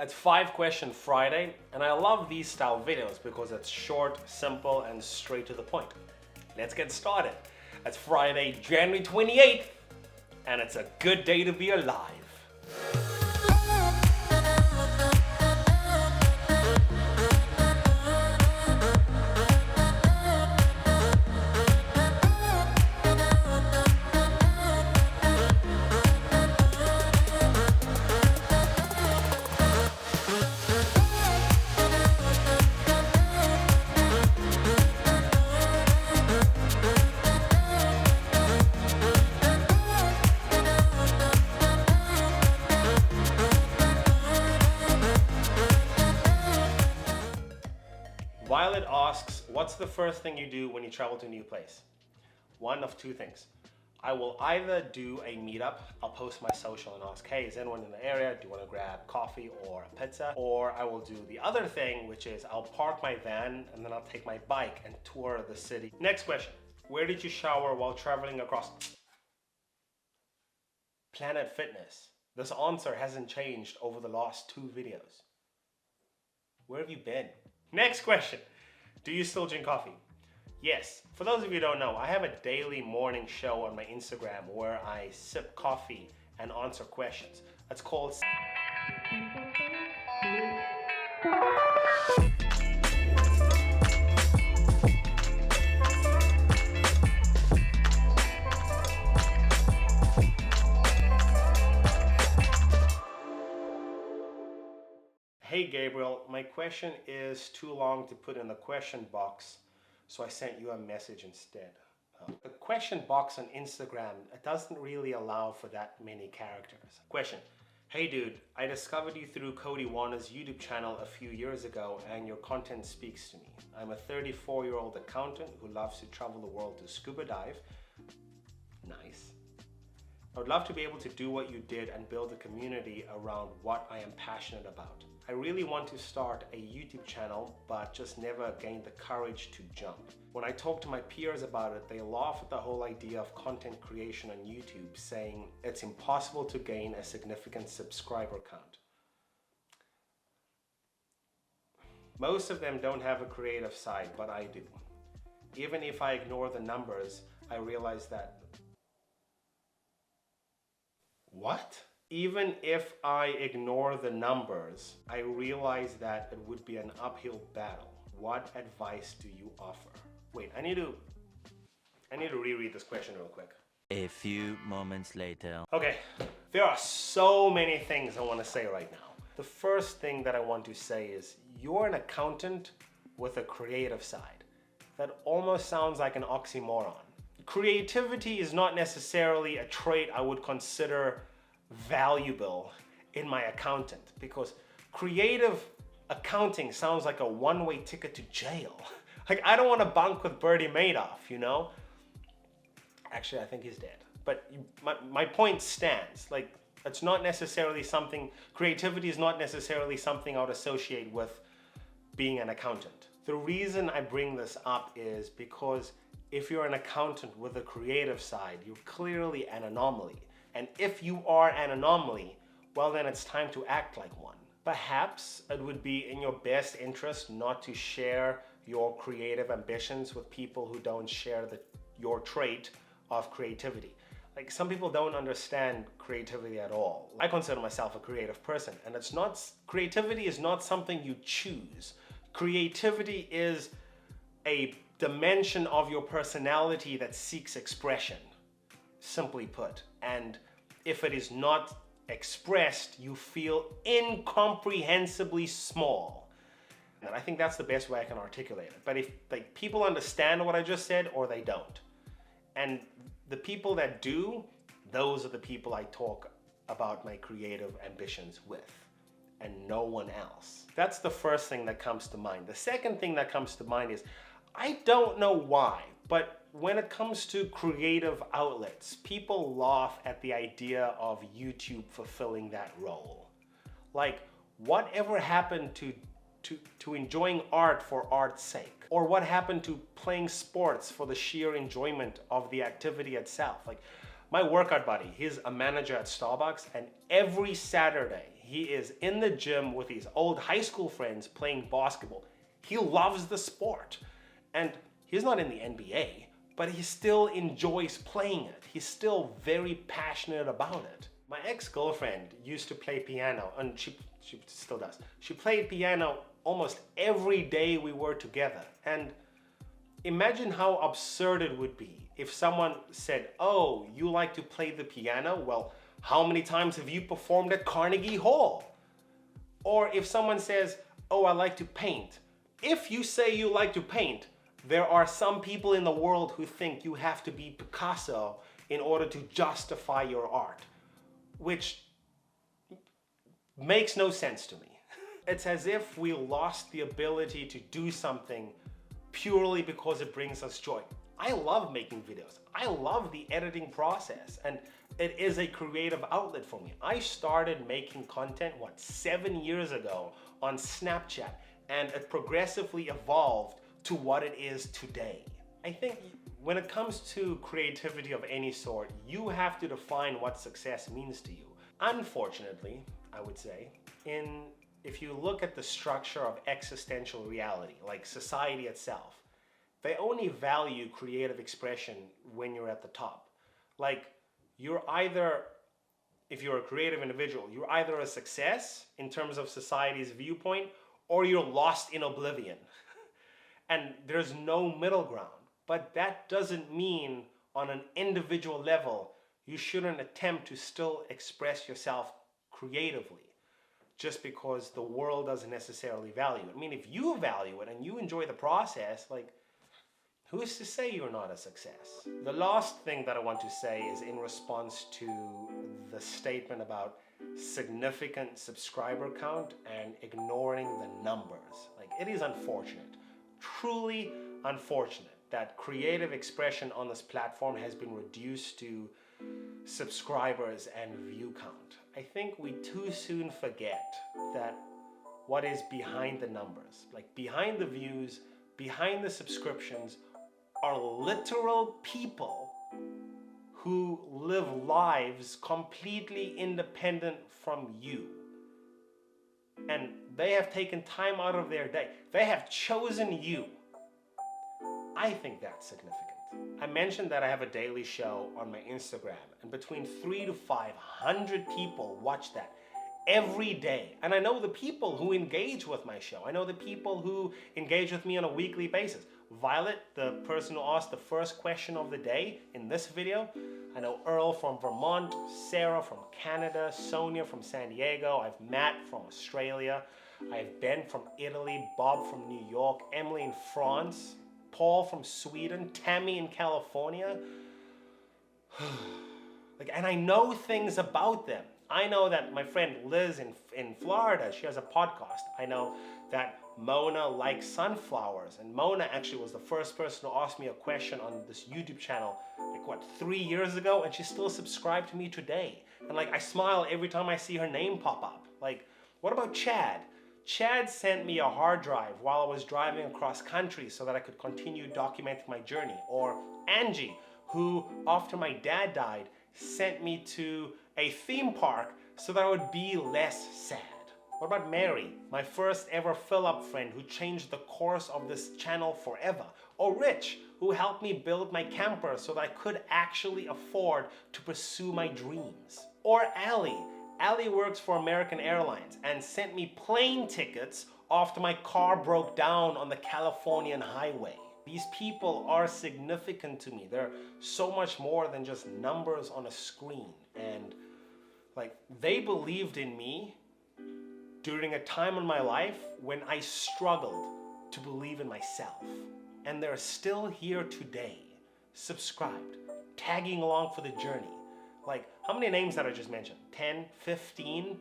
It's 5 Question Friday, and I love these style videos because it's short, simple, and straight to the point. Let's get started. It's Friday, January 28th, and it's a good day to be alive. Violet asks, what's the first thing you do when you travel to a new place? One of two things. I will either do a meetup, I'll post my social and ask, hey, is anyone in the area? Do you want to grab coffee or a pizza? Or I will do the other thing, which is I'll park my van and then I'll take my bike and tour the city. Next question. Where did you shower while traveling across Planet Fitness? This answer hasn't changed over the last 2 videos. Where have you been? Next question. Do you still drink coffee? Yes. For those of you who don't know, I have a daily morning show on my Instagram where I sip coffee and answer questions. It's called Hey Gabriel, my question is too long to put in the question box, so I sent you a message instead. The question box on Instagram, it doesn't really allow for that many characters. Question. Hey dude, I discovered you through Cody Warner's YouTube channel a few years ago and your content speaks to me. I'm a 34-year-old accountant who loves to travel the world to scuba dive. Nice. I would love to be able to do what you did and build a community around what I am passionate about. I really want to start a YouTube channel, but just never gained the courage to jump. When I talk to my peers about it, they laugh at the whole idea of content creation on YouTube, saying it's impossible to gain a significant subscriber count. Most of them don't have a creative side, but I do. Even if I ignore the numbers, I realize that... What? Even if I ignore the numbers, I realize that it would be an uphill battle. What advice do you offer? Wait, I need to reread this question real quick. A few moments later. Okay, there are so many things I want to say right now. The first thing that I want to say is you're an accountant with a creative side. That almost sounds like an oxymoron. Creativity is not necessarily a trait I would consider valuable in my accountant, because creative accounting sounds like a one-way ticket to jail. Like, I don't want to bunk with Bernie Madoff, you know? Actually, I think he's dead. But my point stands. Like, it's not necessarily something, creativity is not necessarily something I would associate with being an accountant. The reason I bring this up is because if you're an accountant with a creative side, you're clearly an anomaly. And if you are an anomaly, well then it's time to act like one. Perhaps it would be in your best interest not to share your creative ambitions with people who don't share your trait of creativity. Like, some people don't understand creativity at all. I consider myself a creative person, and creativity is not something you choose. Creativity is a dimension of your personality that seeks expression, simply put. And if it is not expressed, you feel incomprehensibly small. And I think that's the best way I can articulate it. But if people understand what I just said, or they don't. And the people that do, those are the people I talk about my creative ambitions with, and no one else. That's the first thing that comes to mind. The second thing that comes to mind is, I don't know why, but when it comes to creative outlets, people laugh at the idea of YouTube fulfilling that role. Like, whatever happened to enjoying art for art's sake? Or what happened to playing sports for the sheer enjoyment of the activity itself? Like, my workout buddy, he's a manager at Starbucks, and every Saturday He is in the gym with his old high school friends playing basketball. He loves the sport. And he's not in the NBA, but he still enjoys playing it. He's still very passionate about it. My ex-girlfriend used to play piano, and she still does. She played piano almost every day we were together. And imagine how absurd it would be if someone said, "Oh, you like to play the piano? Well, how many times have you performed at Carnegie Hall?" Or if someone says, "Oh, I like to paint." If you say you like to paint, there are some people in the world who think you have to be Picasso in order to justify your art, which makes no sense to me. It's as if we lost the ability to do something purely because it brings us joy. I love making videos. I love the editing process, and it is a creative outlet for me. I started making content, 7 years ago on Snapchat, and it progressively evolved to what it is today. I think when it comes to creativity of any sort, you have to define what success means to you. Unfortunately, I would say, if you look at the structure of existential reality, like society itself, they only value creative expression when you're at the top. Like, if you're a creative individual, you're either a success in terms of society's viewpoint, or you're lost in oblivion. And there's no middle ground. But that doesn't mean on an individual level, you shouldn't attempt to still express yourself creatively just because the world doesn't necessarily value it. I mean, if you value it and you enjoy the process, like, who's to say you're not a success? The last thing that I want to say is in response to the statement about significant subscriber count and ignoring the numbers. Like, it is unfortunate, truly unfortunate, that creative expression on this platform has been reduced to subscribers and view count. I think we too soon forget that what is behind the numbers, like behind the views, behind the subscriptions, are literal people who live lives completely independent from you. And they have taken time out of their day. They have chosen you. I think that's significant. I mentioned that I have a daily show on my Instagram, and between 300 to 500 people watch that every day. And I know the people who engage with my show. I know the people who engage with me on a weekly basis. Violet, the person who asked the first question of the day in this video. I know Earl from Vermont, Sarah from Canada, Sonia from San Diego. I have Matt from Australia. I have Ben from Italy, Bob from New York, Emily in France, Paul from Sweden, Tammy in California. And I know things about them. I know that my friend Liz in Florida, she has a podcast. I know that Mona likes sunflowers, and Mona actually was the first person to ask me a question on this YouTube channel 3 years ago, and she still subscribed to me today. And I smile every time I see her name pop up. What about Chad? Chad sent me a hard drive while I was driving across country so that I could continue documenting my journey. Or Angie, who after my dad died sent me to a theme park so that I would be less sad. What about Mary, my first ever fill-up friend who changed the course of this channel forever? Or Rich, who helped me build my camper so that I could actually afford to pursue my dreams? Or Allie. Allie works for American Airlines and sent me plane tickets after my car broke down on the Californian highway. These people are significant to me. They're so much more than just numbers on a screen. And they believed in me during a time in my life when I struggled to believe in myself. And they're still here today, subscribed, tagging along for the journey. How many names did I just mention? 10, 15?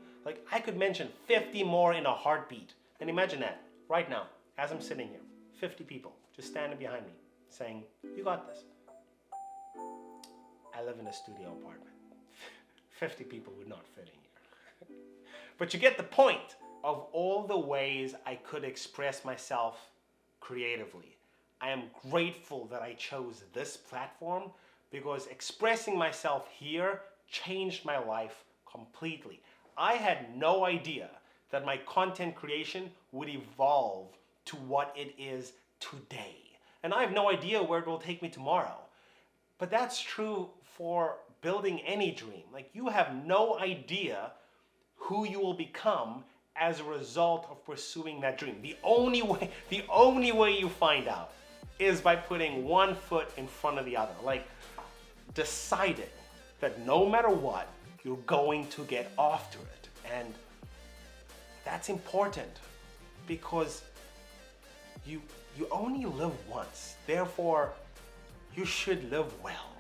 I could mention 50 more in a heartbeat. And imagine that, right now, as I'm sitting here, 50 people just standing behind me saying, "You got this." I live in a studio apartment. 50 people would not fit in here. But you get the point. Of all the ways I could express myself creatively, I am grateful that I chose this platform, because expressing myself here changed my life completely. I had no idea that my content creation would evolve to what it is today. And I have no idea where it will take me tomorrow. But that's true for building any dream. Like, you have no idea who you will become as a result of pursuing that dream. The only way you find out is by putting one foot in front of the other. Like, deciding that no matter what, you're going to get after it. And that's important because you only live once. Therefore, you should live well.